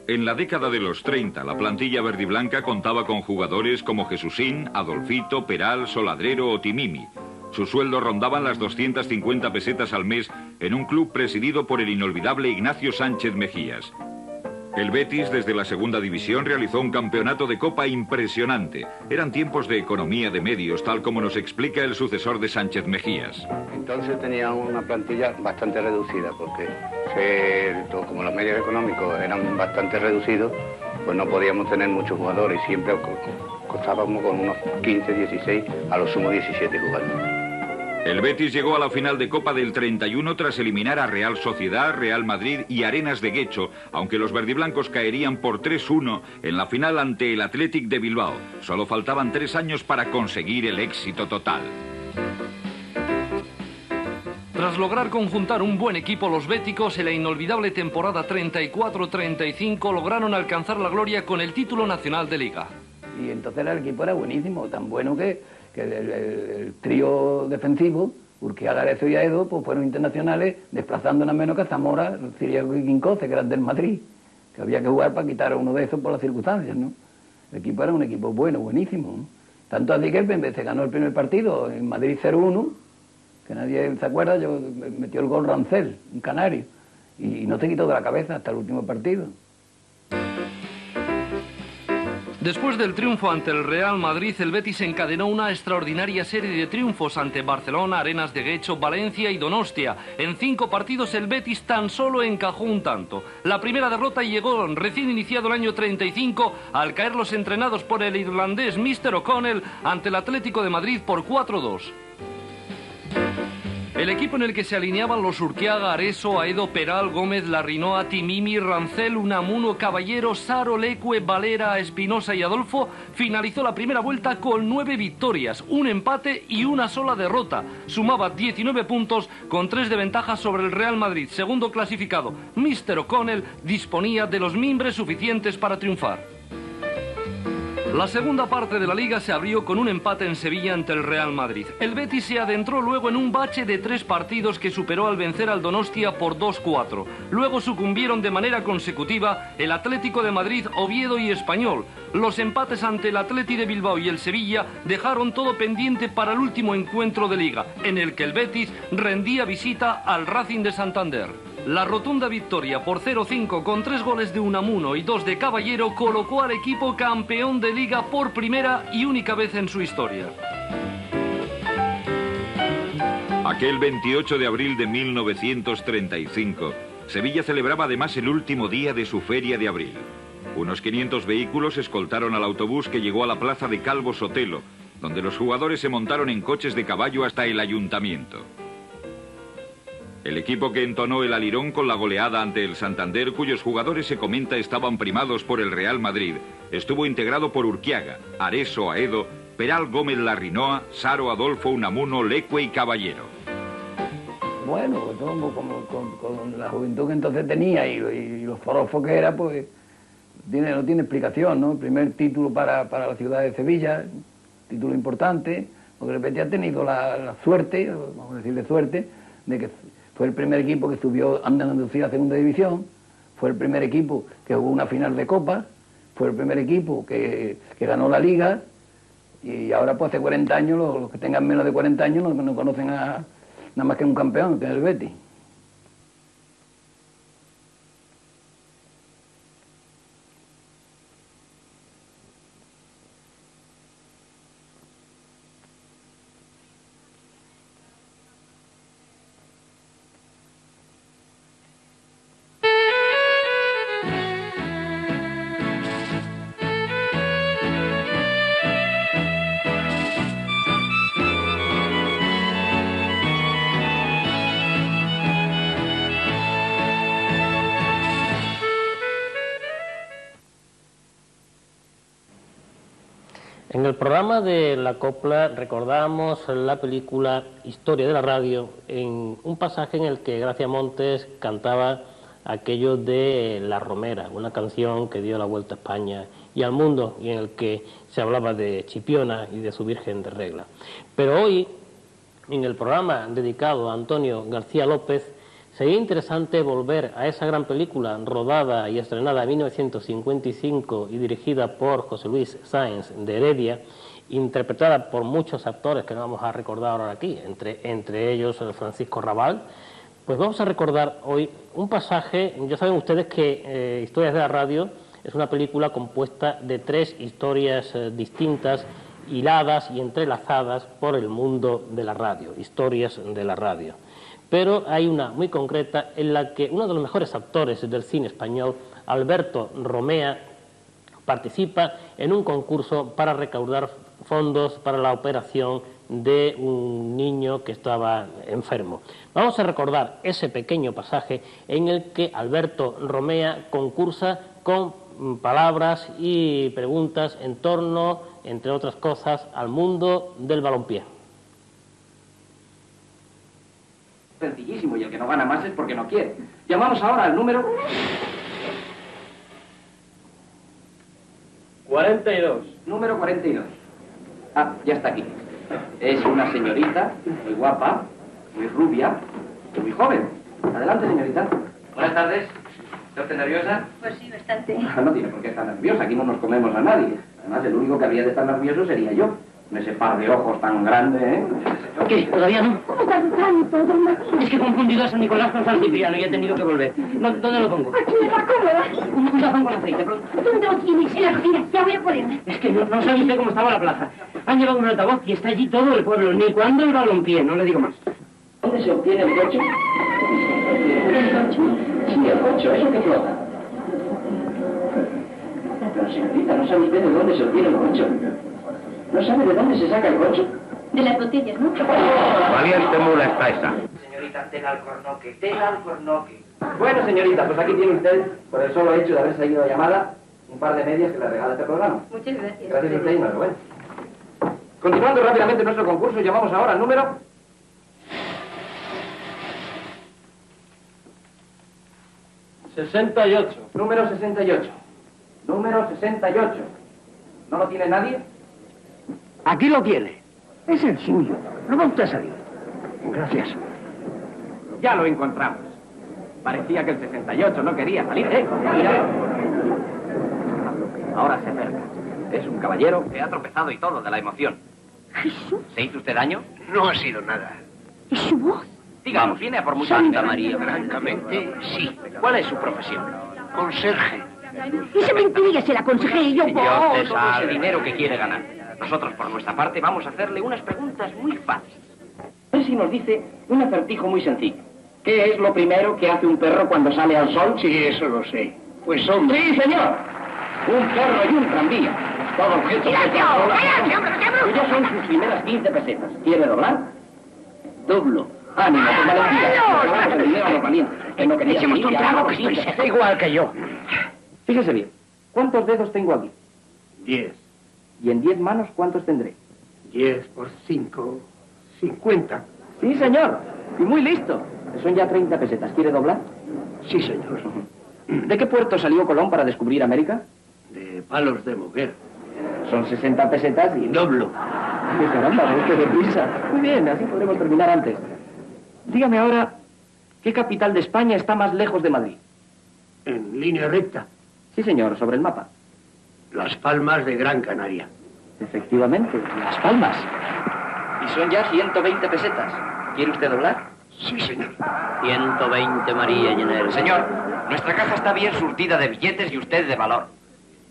En la década de los 30, la plantilla verdiblanca contaba con jugadores como Jesúsín, Adolfito, Peral, Soladrero o Timimi. Sus sueldos rondaban las 250 pesetas al mes en un club presidido por el inolvidable Ignacio Sánchez Mejías. El Betis, desde la segunda división, realizó un campeonato de Copa impresionante. Eran tiempos de economía de medios, tal como nos explica el sucesor de Sánchez Mejías. Entonces tenían una plantilla bastante reducida, porque como los medios económicos eran bastante reducidos, pues no podíamos tener muchos jugadores. Siempre contábamos con unos 15, 16, a lo sumo 17 jugadores. El Betis llegó a la final de Copa del 31 tras eliminar a Real Sociedad, Real Madrid y Arenas de Guecho, aunque los verdiblancos caerían por 3-1 en la final ante el Athletic de Bilbao. Solo faltaban 3 años para conseguir el éxito total. Tras lograr conjuntar un buen equipo, los béticos en la inolvidable temporada 34-35 lograron alcanzar la gloria con el título nacional de Liga. Y entonces el equipo era buenísimo, tan bueno que el trío defensivo, Urquiaga, Areso y Aedo, pues fueron internacionales, desplazando nada menos que a Zamora, Ciriaco y Quincose, que eran del Madrid, que había que jugar para quitar a uno de esos por las circunstancias, ¿no? El equipo era un equipo bueno, buenísimo, ¿no? Tanto así que se ganó el primer partido en Madrid 0-1, que nadie se acuerda, metió el gol Rancel, un canario, y no se quitó de la cabeza hasta el último partido. Después del triunfo ante el Real Madrid, el Betis encadenó una extraordinaria serie de triunfos ante Barcelona, Arenas de Guecho, Valencia y Donostia. En 5 partidos el Betis tan solo encajó un tanto. La primera derrota llegó recién iniciado el año 35 al caer los entrenados por el irlandés Mr. O'Connell ante el Atlético de Madrid por 4-2. El equipo en el que se alineaban los Urquiaga, Areso, Aedo, Peral, Gómez, Larrinoa, Timimi, Rancel, Unamuno, Caballero, Saro, Lecue, Valera, Espinosa y Adolfo finalizó la primera vuelta con 9 victorias, un empate y una sola derrota. Sumaba 19 puntos con 3 de ventaja sobre el Real Madrid, segundo clasificado. Mr. O'Connell disponía de los mimbres suficientes para triunfar. La segunda parte de la Liga se abrió con un empate en Sevilla ante el Real Madrid. El Betis se adentró luego en un bache de 3 partidos que superó al vencer al Donostia por 2-4. Luego sucumbieron de manera consecutiva el Atlético de Madrid, Oviedo y Español. Los empates ante el Atleti de Bilbao y el Sevilla dejaron todo pendiente para el último encuentro de Liga, en el que el Betis rendía visita al Racing de Santander. La rotunda victoria por 0-5 con 3 goles de Unamuno y 2 de Caballero colocó al equipo campeón de Liga por primera y única vez en su historia. Aquel 28 de abril de 1935, Sevilla celebraba además el último día de su feria de abril. Unos 500 vehículos escoltaron al autobús que llegó a la plaza de Calvo Sotelo, donde los jugadores se montaron en coches de caballo hasta el ayuntamiento. El equipo que entonó el alirón con la goleada ante el Santander, cuyos jugadores se comenta estaban primados por el Real Madrid, estuvo integrado por Urquiaga, Areso, Aedo, Peral, Gómez, Larrinoa, Saro, Adolfo, Unamuno, Lecue y Caballero. Bueno, con la juventud que entonces tenía y los forofos que era, pues no tiene explicación, ¿no? El primer título para la ciudad de Sevilla, título importante, porque de repente ha tenido la suerte, vamos a decirle suerte, de que fue el primer equipo que subió a Andalucía a segunda división, fue el primer equipo que jugó una final de Copa, fue el primer equipo que ganó la Liga, y ahora pues hace 40 años, los que tengan menos de 40 años no conocen a nada más que un campeón, que es el Betis. En el programa de La Copla recordamos la película Historia de la Radio, en un pasaje en el que Gracia Montes cantaba aquello de La Romera, una canción que dio la vuelta a España y al mundo, y en el que se hablaba de Chipiona y de su Virgen de Regla. Pero hoy, en el programa dedicado a Antonio García López, sería interesante volver a esa gran película rodada y estrenada en 1955 y dirigida por José Luis Sáenz de Heredia, interpretada por muchos actores que no vamos a recordar ahora aquí, entre ellos Francisco Rabal. Pues vamos a recordar hoy un pasaje. Ya saben ustedes que Historias de la Radio es una película compuesta de 3 historias distintas, hiladas y entrelazadas por el mundo de la radio, historias de la radio. Pero hay una muy concreta en la que uno de los mejores actores del cine español, Alberto Romea, participa en un concurso para recaudar fondos para la operación de un niño que estaba enfermo. Vamos a recordar ese pequeño pasaje en el que Alberto Romea concursa con palabras y preguntas en torno, entre otras cosas, al mundo del balompié. no gana más es porque no quiere. Llamamos ahora al número... 42. Número 42. Ah, ya está aquí. Es una señorita, muy guapa, muy rubia, muy joven. Adelante, señorita. Buenas tardes. ¿Está usted nerviosa? Pues sí, bastante. No tiene por qué estar nerviosa, aquí no nos comemos a nadie. Además, el único que habría de estar nervioso sería yo. Con ese par de ojos tan grande, ¿eh? ¿Qué? ¿Todavía no? ¿Cómo está tanto, don Martín? Es que he confundido a San Nicolás con San Cipriano y he tenido que volver. ¿Dónde lo pongo? Aquí en la cómoda. Un tazón con aceite, pronto. ¿Dónde lo tienes? En la cocina. Ya voy a ponerme. Es que no sabe usted cómo estaba la plaza. Han llevado un altavoz y está allí todo el pueblo. Ni cuando el balompié, no le digo más. ¿Dónde se obtiene el coche? ¿El coche? Sí, el coche, eso que flota. Pero señorita, ¿no sabe usted de dónde se obtiene el coche? ¿No sabe de dónde se saca el coche? De las botellas, ¿no? Valiente mula está esa. Señorita, tela al cornoque. Bueno, señorita, pues aquí tiene usted, por el solo hecho de haber seguido la llamada, un par de medias que le regala este programa. Muchas gracias. Gracias a usted y enhorabuena. Continuando rápidamente nuestro concurso, llamamos ahora al número... 68. Número 68. Número 68. ¿No lo tiene nadie? Aquí lo tiene. Es el suyo. No va usted a salir. Gracias. Ya lo encontramos. Parecía que el 68 no quería salir, ¿eh? Mira. Ahora se acerca. Es un caballero que ha tropezado y todo de la emoción. Jesús, ¿Se hizo usted daño? No ha sido nada. ¿es su voz? Digamos, viene a por mucha Santa María. Francamente, sí. ¿Cuál es su profesión? Conserje. Esa mentira se la aconsejé yo. Señor, todo ese dinero que quiere ganar. Nosotros, por nuestra parte, vamos a hacerle unas preguntas muy fáciles. A ver si nos dice un acertijo muy sencillo. ¿Qué es lo primero que hace un perro cuando sale al sol? Sí, eso lo sé. Pues hombre. ¡Sí, señor! Un perro y un tranvía. Todo objeto ya son sus primeras 15 pesetas. ¿Quiere doblar? Doblo. ¡Ánimo, con valentía! Regalamos el dinero a los valientes. Que no quería Echemos salir, un ya trago no que estoy quise. seco igual que yo. Fíjese bien. ¿Cuántos dedos tengo aquí? 10. Y en 10 manos, ¿cuántos tendré? 10 por 5. 50. Sí, señor. Y muy listo. Son ya 30 pesetas. ¿Quiere doblar? Sí, señor. ¿De qué puerto salió Colón para descubrir América? De palos de mover. Son 60 pesetas y... Doblo. ¡Qué caramba! ¡Qué deprisa! Muy bien, así podremos terminar antes. Dígame ahora, ¿qué capital de España está más lejos de Madrid? En línea recta. Sí, señor, sobre el mapa. Las Palmas de Gran Canaria. Efectivamente, Las Palmas. Y son ya 120 pesetas. ¿Quiere usted doblar? Sí, señor. 120, María Llenero. Señor, nuestra caja está bien surtida de billetes y usted de valor.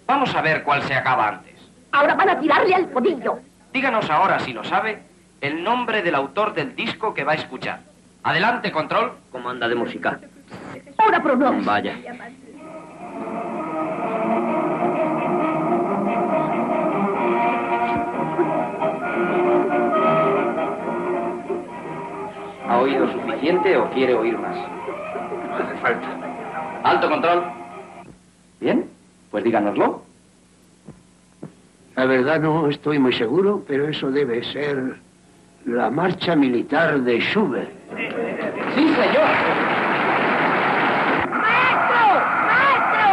Vamos a ver cuál se acaba antes. Ahora van a tirarle al podillo. Díganos ahora, si lo sabe, el nombre del autor del disco que va a escuchar. Adelante, control. ¿Cómo anda de música? Ahora pronox. Vaya. ¿Ha oído suficiente o quiere oír más? No hace falta. Alto, control. Bien, pues díganoslo. La verdad no estoy muy seguro, pero eso debe ser la marcha militar de Schubert. ¡Sí, señor! ¡Maestro! ¡Maestro!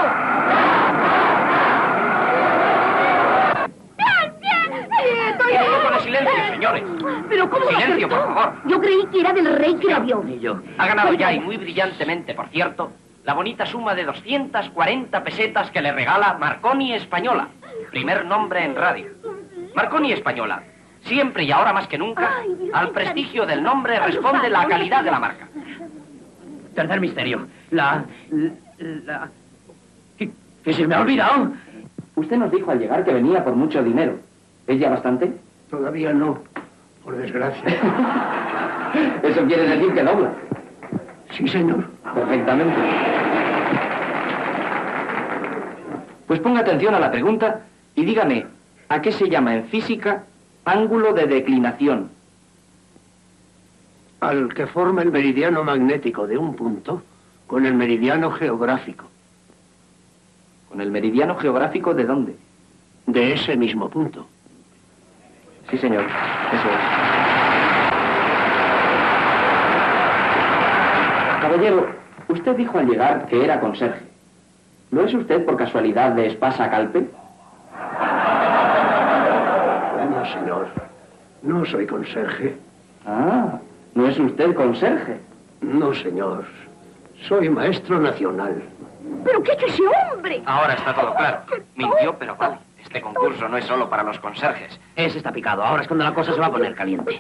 ¡Bien, bien! Un poco de silencio, señores. ¿Pero cómo lo Silencio, acertó? por favor. Yo creí que era del rey que la vio. Ni yo. Ha ganado ya, y muy brillantemente, por cierto, la bonita suma de 240 pesetas que le regala Marconi Española. Primer nombre en radio. Marconi Española. Siempre y ahora más que nunca, al prestigio del nombre responde la calidad de la marca. Tercer misterio. ¿Que se me ha olvidado? Usted nos dijo al llegar que venía por mucho dinero. ¿Es ya bastante? Todavía no, por desgracia. Eso quiere decir que dobla. Sí, señor. Perfectamente. Pues ponga atención a la pregunta y dígame, ¿a qué se llama en física ángulo de declinación? Al que forma el meridiano magnético de un punto con el meridiano geográfico. ¿Con el meridiano geográfico de dónde? De ese mismo punto. Sí, señor. Eso es. Caballero, usted dijo al llegar que era conserje. ¿No es usted por casualidad de Espasa Calpe? No, señor. No soy conserje. Ah, ¿no es usted conserje? No, señor. Soy maestro nacional. ¿Pero qué ha hecho ese hombre? Ahora está todo claro. Mintió, pero vale. Este concurso no es solo para los conserjes. Ese está picado. Ahora es cuando la cosa se va a poner caliente.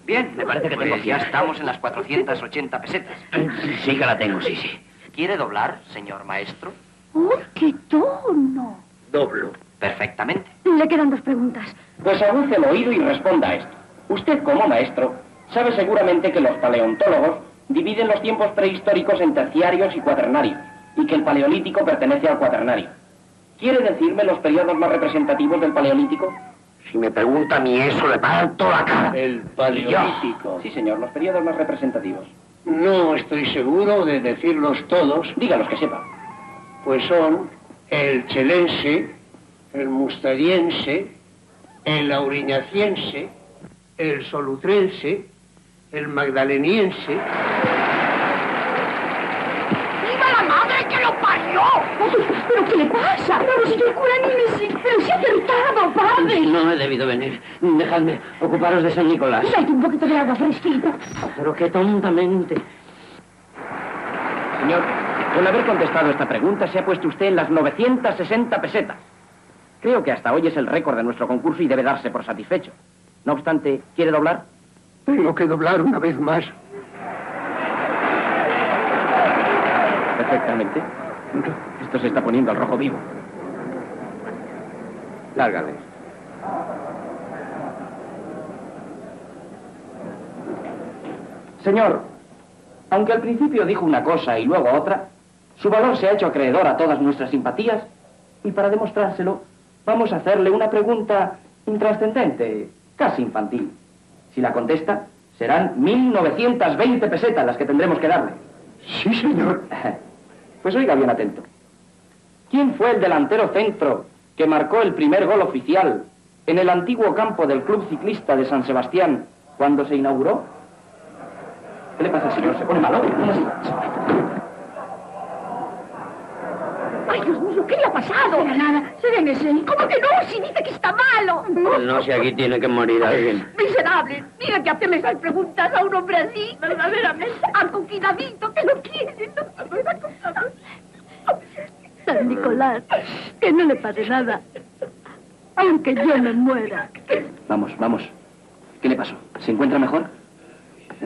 Bien, Me parece que tengo pues ya fiebre. estamos en las 480 pesetas. Sí que la tengo, sí, sí. ¿Quiere doblar, señor maestro? ¡Uy, qué tono! Doblo. Perfectamente. Le quedan 2 preguntas. Pues aguce el oído y responda a esto. Usted, como maestro, sabe seguramente que los paleontólogos dividen los tiempos prehistóricos en terciarios y cuaternarios, y que el paleolítico pertenece al cuaternario. ¿Quiere decirme los periodos más representativos del paleolítico? Si me pregunta a mí eso, le parto la cara. El paleolítico. Sí, señor, los periodos más representativos. No estoy seguro de decirlos todos. Diga los que sepa. Pues son el chelense, el mustariense, el auriñaciense, el solutrense, el magdaleniense. ¡Viva la madre que lo parió! ¿Pero qué le pasa? Pero si el cura ni me sigue. ¡Pero si ha acertado, padre! No he debido venir. Dejadme ocuparos de San Nicolás. Date un poquito de agua fresquita. Pero qué tontamente. Señor, con haber contestado esta pregunta se ha puesto usted en las 960 pesetas. Creo que hasta hoy es el récord de nuestro concurso y debe darse por satisfecho. No obstante, ¿quiere doblar? Tengo que doblar una vez más. Perfectamente. Esto se está poniendo al rojo vivo. Lárgale. Señor, aunque al principio dijo una cosa y luego otra, su valor se ha hecho acreedor a todas nuestras simpatías y para demostrárselo vamos a hacerle una pregunta intrascendente, casi infantil. Si la contesta, serán 1920 pesetas las que tendremos que darle. Sí, señor. Pues oiga bien atento. ¿Quién fue el delantero centro que marcó el primer gol oficial en el antiguo campo del Club Ciclista de San Sebastián cuando se inauguró? ¿Qué le pasa, señor? ¿Se pone malo? ¿Cómo así? ¡Ay, Dios mío! ¿Qué le ha pasado? Nada, serénese. ¿Cómo que no? Si dice que está malo. No sé, aquí tiene que morir alguien. Miserable. Mira que hacerle esas preguntas a un hombre así. Verdaderamente. Acoquinadito que lo quiere. San Nicolás, que no le pase nada. Aunque yo me muera. Vamos, vamos. ¿Qué le pasó? ¿Se encuentra mejor?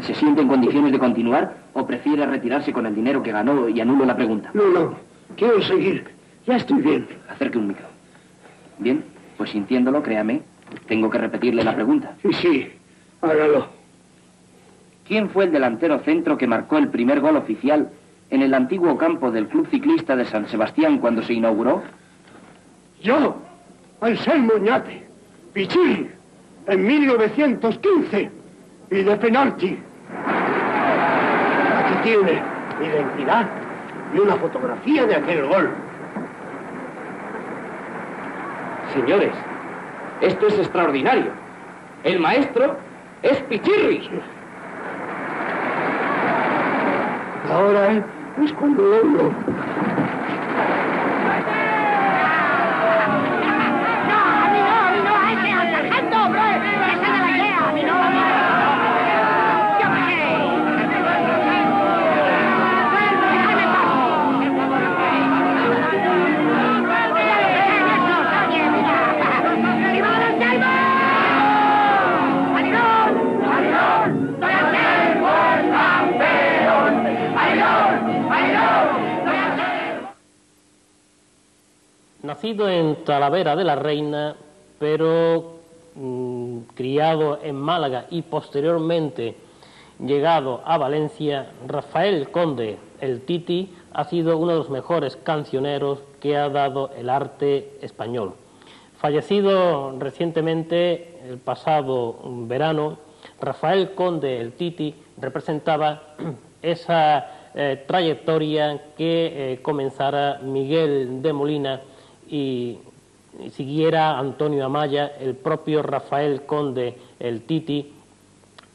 ¿Se siente en condiciones de continuar o prefiere retirarse con el dinero que ganó y anulo la pregunta? No. Quiero seguir. Ya estoy bien. Acerque un micro. Bien, pues sintiéndolo, créame, tengo que repetirle la pregunta. Sí, hágalo. ¿Quién fue el delantero centro que marcó el primer gol oficial en el antiguo campo del Club Ciclista de San Sebastián cuando se inauguró? Yo, Anselmo Oñate, Pichirri, en 1915, y de penalti. Aquí tiene mi identidad y una fotografía de aquel gol. Señores, esto es extraordinario. El maestro es Pichirri. Ahora es cuando doblo. Nacido en Talavera de la Reina, pero criado en Málaga y posteriormente llegado a Valencia, Rafael Conde, el Titi, ha sido uno de los mejores cancioneros que ha dado el arte español. Fallecido recientemente, el pasado verano, Rafael Conde, el Titi, representaba esa trayectoria que comenzara Miguel de Molina y siguiera Antonio Amaya, el propio Rafael Conde, el Titi,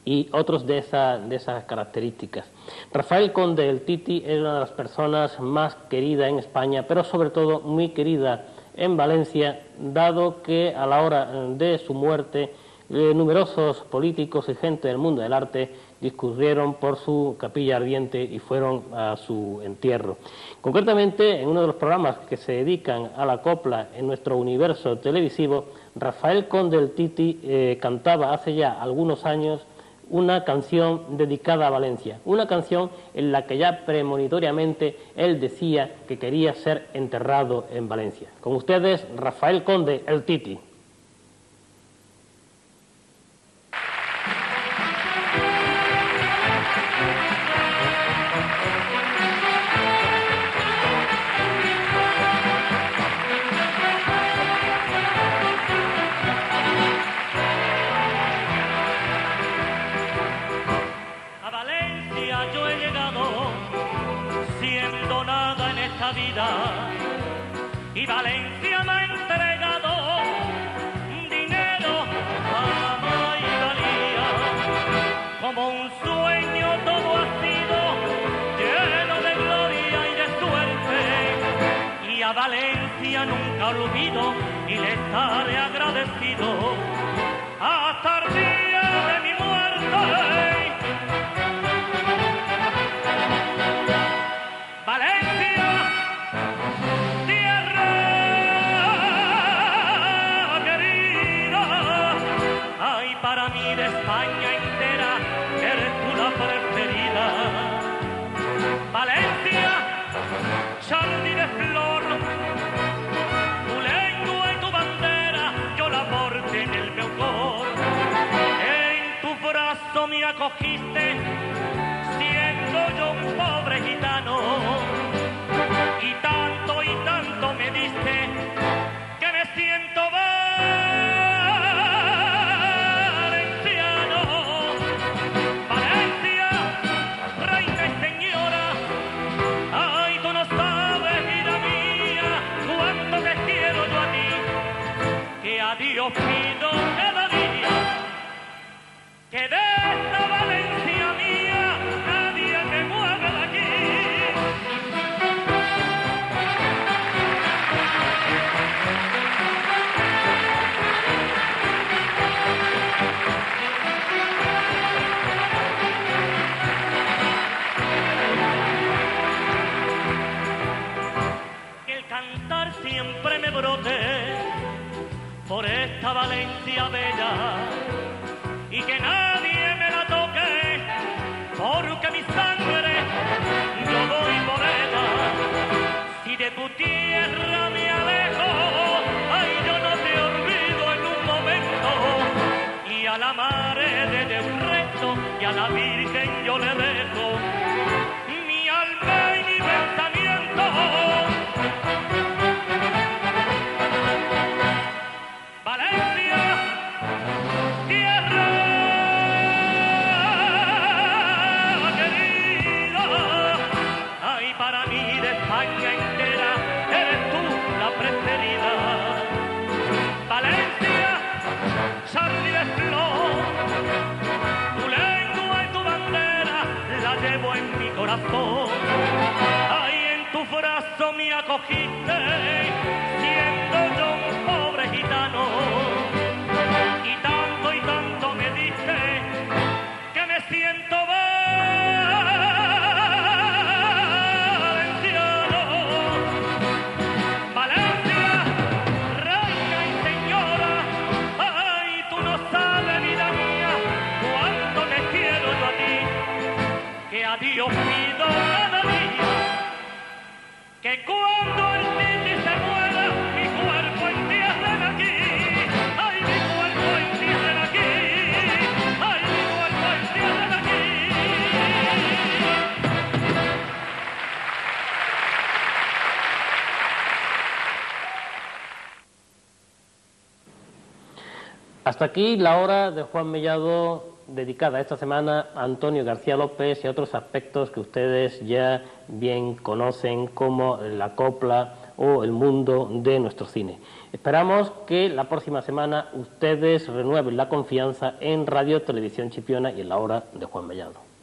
y otros de esas características. Rafael Conde, el Titi, era una de las personas más queridas en España, pero sobre todo muy querida en Valencia, dado que a la hora de su muerte numerosos políticos y gente del mundo del arte discurrieron por su capilla ardiente y fueron a su entierro. Concretamente, en uno de los programas que se dedican a la copla en nuestro universo televisivo, Rafael Conde, el Titi, cantaba hace ya algunos años una canción dedicada a Valencia, una canción en la que ya premonitoriamente él decía que quería ser enterrado en Valencia. Con ustedes, Rafael Conde, el Titi. Y Valencia me ha entregado dinero, fama y valía. Como un sueño todo ha sido lleno de gloria y de suerte. Y a Valencia nunca olvido y le estaré agradecido hasta el día de mi muerte. España entera, eres tú la preferida. Valencia, jardín de flor, tu lengua y tu bandera, yo la porté en el meu cor. En tu brazo me acogiste, siendo yo un pobre gitano. Y tanto me diste, que me siento Dios pido cada día que de esta Valencia mía nadie me mueva de aquí. Que el cantar siempre me brote por esta Valencia bella y que nadie me la toque, porque mi sangre yo voy por ella. Si de tu tierra me alejo, ay, yo no te olvido en un momento. Y a la madre de un resto y a la Virgen yo le dejo mi alma y mi pensamiento. España entera, eres tú la preferida. Valencia, jardín de flor, tu lengua y tu bandera la llevo en mi corazón. Ahí en tu brazo me acogiste, siendo yo un pobre gitano. Y tanto me diste, que me siento Dios pido cada día que cuando el Titi se muera mi cuerpo entierren aquí, ay, mi cuerpo entierren aquí, ay, mi cuerpo entierren aquí. Hasta aquí la hora de Juan Mellado, dedicada esta semana a Antonio García López y a otros aspectos que ustedes ya bien conocen, como la copla o el mundo de nuestro cine. Esperamos que la próxima semana ustedes renueven la confianza en Radio Televisión Chipiona y en la hora de Juan Mellado.